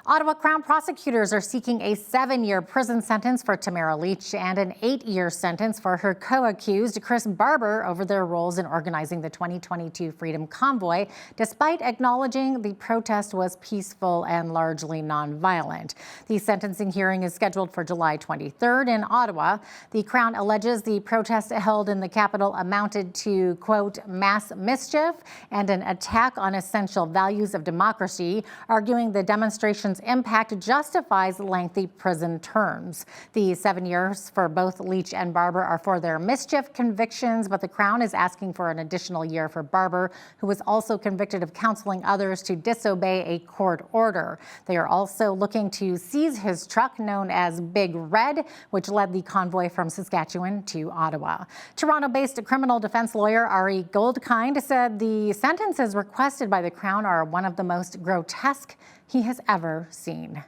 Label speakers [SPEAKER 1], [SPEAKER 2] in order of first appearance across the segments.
[SPEAKER 1] Ottawa Crown prosecutors are seeking a 7-year prison sentence for Tamara Lich and an 8-year sentence for her co-accused Chris Barber over their roles in organizing the 2022 Freedom Convoy, despite acknowledging the protest was peaceful and largely nonviolent. The sentencing hearing is scheduled for July 23rd in Ottawa. The Crown alleges the protest held in the capital amounted to, quote, mass mischief and an attack on essential values of democracy, arguing the demonstration's impact justifies lengthy prison terms. The 7 years for both Lich and Barber are for their mischief convictions, but the Crown is asking for an additional year for Barber, who was also convicted of counseling others to disobey a court order. They are also looking to seize his truck known as Big Red, which led the convoy from Saskatchewan to Ottawa. Toronto-based criminal defense lawyer Ari Goldkind said the sentences requested by the Crown are one of the most grotesque he has ever seen.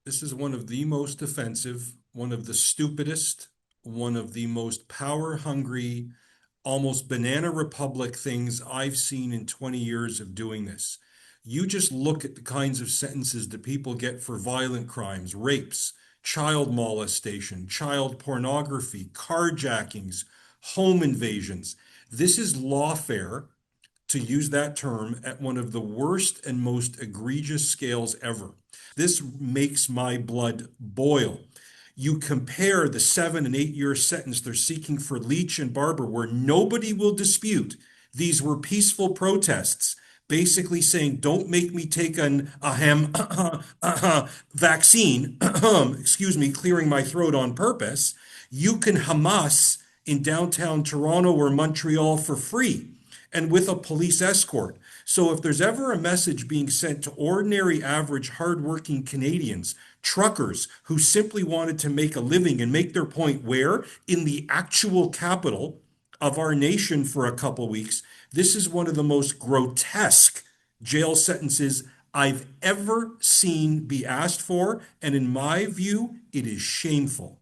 [SPEAKER 2] This is one of the most offensive, one of the stupidest, one of the most power-hungry, almost banana republic things I've seen in 20 years of doing this. You just look at the kinds of sentences that people get for violent crimes, rapes, child molestation, child pornography, carjackings, home invasions. This is lawfare, to use that term, at one of the worst and most egregious scales ever. This makes my blood boil. You compare the 7 and 8 year sentence they're seeking for Lich and Barber, where nobody will dispute these were peaceful protests, basically saying, don't make me take a vaccine, excuse me, clearing my throat on purpose. You can Hamas in downtown Toronto or Montreal for free and with a police escort. So if there's ever a message being sent to ordinary, average, hardworking Canadians, truckers who simply wanted to make a living and make their point where? In the actual capital of our nation for a couple weeks, this is one of the most grotesque jail sentences I've ever seen be asked for. And in my view, it is shameful.